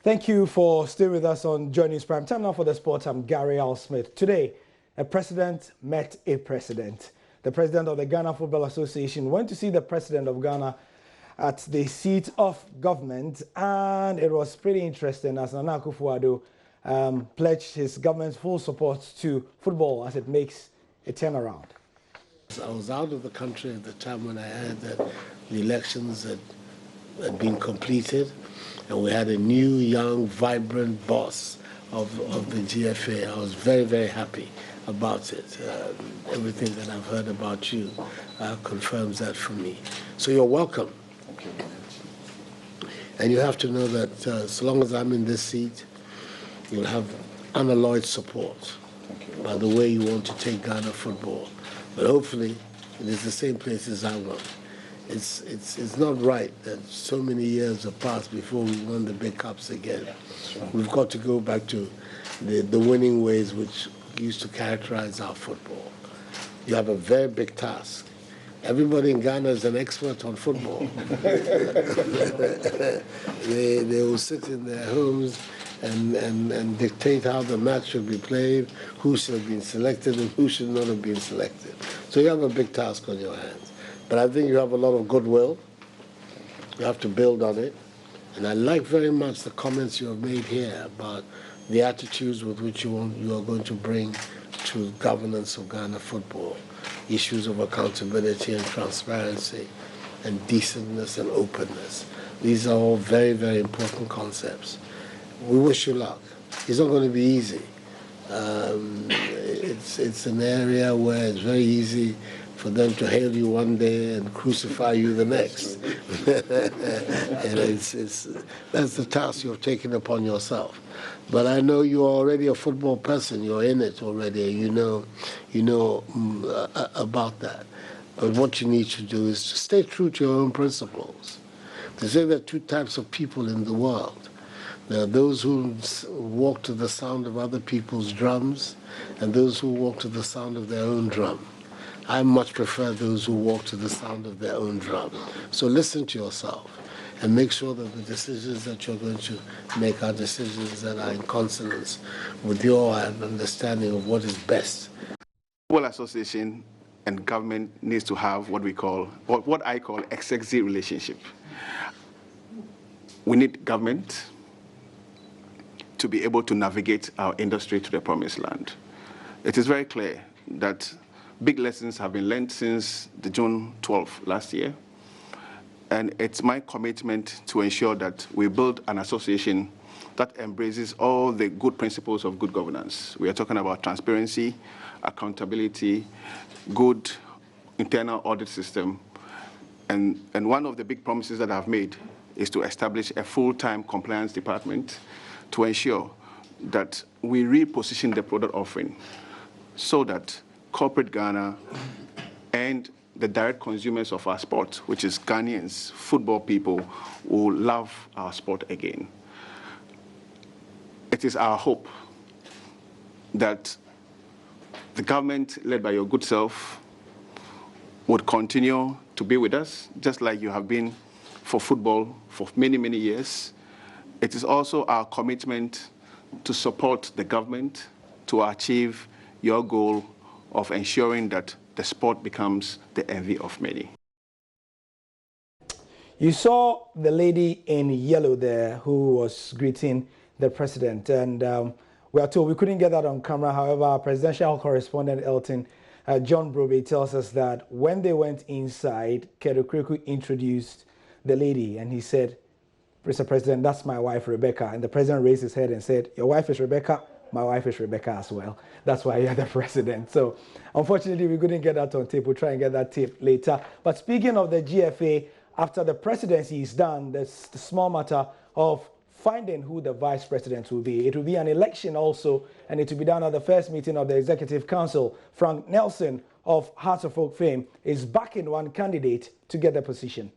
Thank you for staying with us on Joy News Prime Time. Now for the sport, I'm Gary Al Smith. Today, a president met a president. The president of the Ghana Football Association went to see the president of Ghana at the seat of government, and it was pretty interesting as Nana Akufo-Addo pledged his government's full support to football as it makes a turnaround. I was out of the country at the time when I heard that the elections had been completed, and we had a new, young, vibrant boss of the GFA. I was very, very happy about it. Everything that I've heard about you confirms that for me. So you're welcome. Thank you. And you have to know that so long as I'm in this seat, you'll have unalloyed support by the way you want to take Ghana football. But hopefully, it is the same place as I want. It's not right that so many years have passed before we won the big cups again. We've got to go back to the winning ways which used to characterize our football. You have a very big task. Everybody in Ghana is an expert on football. They will sit in their homes and dictate how the match should be played, who should have been selected and who should not have been selected. So you have a big task on your hands. But I think you have a lot of goodwill. You have to build on it. And I like very much the comments you have made here about the attitudes with which you are going to bring to governance of Ghana football. Issues of accountability and transparency and decentness and openness. These are all very, very important concepts. We wish you luck. It's not going to be easy. It's an area where it's very easy for them to hail you one day and crucify you the next. And that's the task you've taken upon yourself. But I know you're already a football person. You're in it already. You know about that. But what you need to do is to stay true to your own principles. They say there are two types of people in the world. There are those who walk to the sound of other people's drums and those who walk to the sound of their own drum. I much prefer those who walk to the sound of their own drum. So listen to yourself and make sure that the decisions that you're going to make are decisions that are in consonance with your understanding of what is best. Football Association and government needs to have what I call executive relationship. We need government to be able to navigate our industry to the promised land. It is very clear that big lessons have been learned since the June 12th last year. And it's my commitment to ensure that we build an association that embraces all the good principles of good governance. We are talking about transparency, accountability, good internal audit system. And one of the big promises that I've made is to establish a full-time compliance department to ensure that we reposition the product offering so that corporate Ghana and the direct consumers of our sport, which is Ghanaians, football people, will love our sport again. It is our hope that the government, led by your good self, would continue to be with us, just like you have been for football for many, many years. It is also our commitment to support the government to achieve your goal of ensuring that the sport becomes the envy of many. You saw the lady in yellow there who was greeting the president, and we are told we couldn't get that on camera. However, our presidential correspondent Elton John Brobe tells us that when they went inside, Kedokreku introduced the lady and he said, "Mr. President, that's my wife, Rebecca." And the president raised his head and said, "Your wife is Rebecca? My wife is Rebecca as well." That's why you're the president. So unfortunately, we couldn't get that on tape. We'll try and get that tape later. But speaking of the GFA, after the presidency is done, there's the small matter of finding who the vice president will be. It will be an election also, and it will be done at the first meeting of the Executive Council. Frank Nelson of Hearts of Oak fame is backing one candidate to get the position.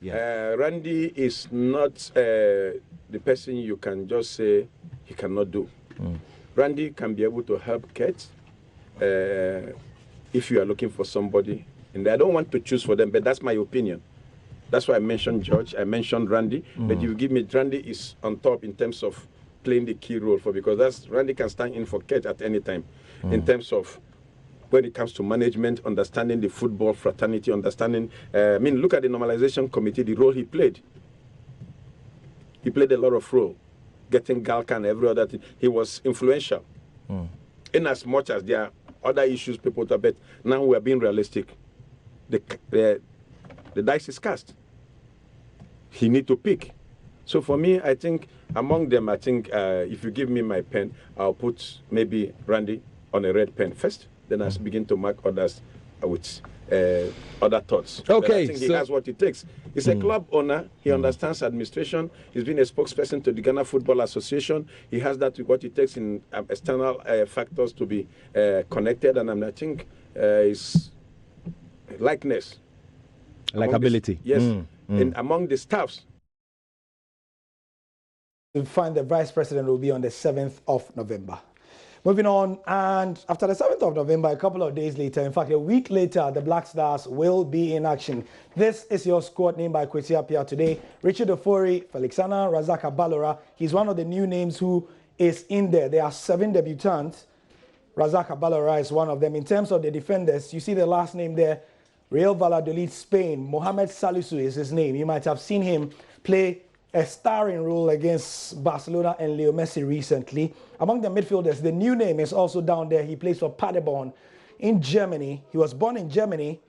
Yeah. Randy is not the person you can just say he cannot do. Randy can be able to help Kurt if you are looking for somebody. And I don't want to choose for them, but that's my opinion. That's why I mentioned George. I mentioned Randy. But you give me Randy is on top in terms of playing the key role because Randy can stand in for Kurt at any time in terms of when it comes to management, understanding the football fraternity, understanding. Look at the normalization committee, the role he played. He played a lot of role, getting Galka and every other thing. He was influential. In as much as there are other issues people talk about, now we are being realistic. The dice is cast. He need to pick. So for me, I think among them, if you give me my pen, I'll put maybe Randy on a red pen first. Then I'll begin to mark others with other thoughts. Okay, I think he has what it takes. He's a club owner. He understands administration. He's been a spokesperson to the Ghana Football Association. He has what it takes in external factors to be connected. And I think his likeness. Likability. Yes. And among the staffs. We find the vice president will be on the 7th of November. Moving on, and after the 7th of November, a couple of days later, in fact, a week later, the Black Stars will be in action. This is your squad named by Kwesi Appiah today. Richard Ofori, Felix Annan, Razak Abalora. He's one of the new names who is in there. There are 7 debutants. Razak Abalora is one of them. In terms of the defenders, you see the last name there, Real Valladolid, Spain. Mohamed Salisu is his name. You might have seen him play a starring role against Barcelona and Leo Messi recently. Among the midfielders, the new name is also down there. He plays for Paderborn in Germany. He was born in Germany.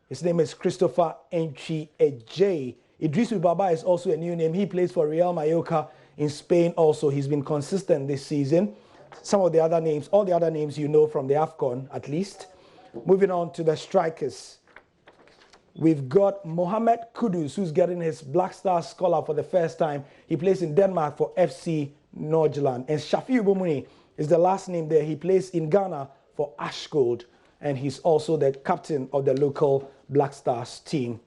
His name is Christopher Enchi Ejay. Idrisu Baba is also a new name. He plays for Real Mallorca in Spain also. He's been consistent this season. Some of the other names, all the other names you know from the AFCON at least. Moving on to the strikers. We've got Mohamed Kudus, who's getting his Black Stars scholar for the first time. He plays in Denmark for FC Nordsjælland. And Shafiu Bomuni is the last name there. He plays in Ghana for Ashgold. And he's also the captain of the local Black Stars team.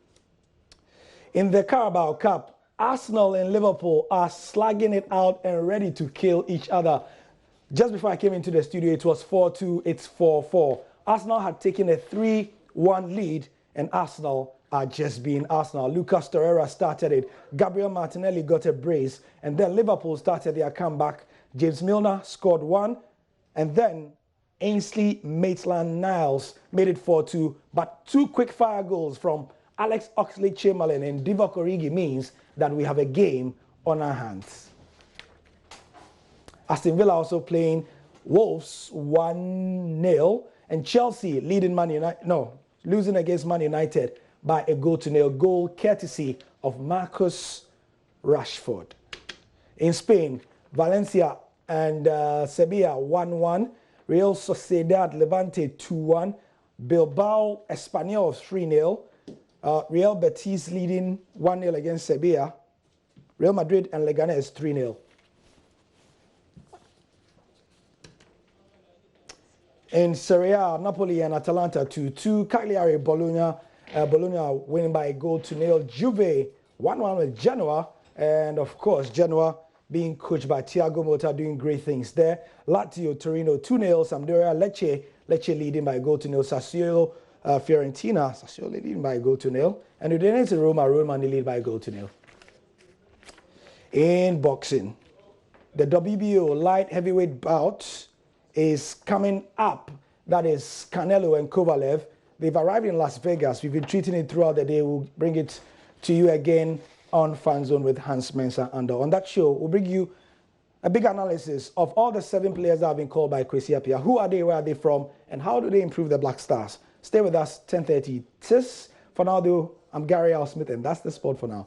In the Carabao Cup, Arsenal and Liverpool are slugging it out and ready to kill each other. Just before I came into the studio, it was 4-2, it's 4-4. Arsenal had taken a 3-1 lead, and Arsenal are just being Arsenal. Lucas Torreira started it. Gabriel Martinelli got a brace. And then Liverpool started their comeback. James Milner scored 1. And then Ainsley Maitland-Niles made it 4-2. But 2 quick-fire goals from Alex Oxlade-Chamberlain and Divock Origi means that we have a game on our hands. Aston Villa also playing Wolves 1-0. And Chelsea leading losing against Man United by a 0-0 goal courtesy of Marcus Rashford. In Spain, Valencia and Sevilla 1-1, Real Sociedad Levante 2-1, Bilbao Espanyol 3-0, Real Betis leading 1-0 against Sevilla, Real Madrid and Leganés 3-0. In Serie A, Napoli and Atalanta 2-2. Cagliari, Bologna winning by a 0-0. Juve 1-1 with Genoa. And of course, Genoa being coached by Thiago Motta doing great things there. Lazio, Torino 2-0. Sampdoria, Lecce leading by a 0-0. Sassuolo, Fiorentina, Sassuolo leading by a 0-0. And Udinese, Roma lead by a 0-0. In boxing, the WBO light heavyweight bout is coming up. That is Canelo and Kovalev. They've arrived in Las Vegas. We've been treating it throughout the day. We'll bring it to you again on Fan Zone with Hans Mensah. And on that show, we'll bring you a big analysis of all the 7 players that have been called by Kwesi Appiah. Who are they, where are they from, and how do they improve the Black Stars? Stay with us, 10:30. For now, though, I'm Gary Al Smith, and that's the sport for now.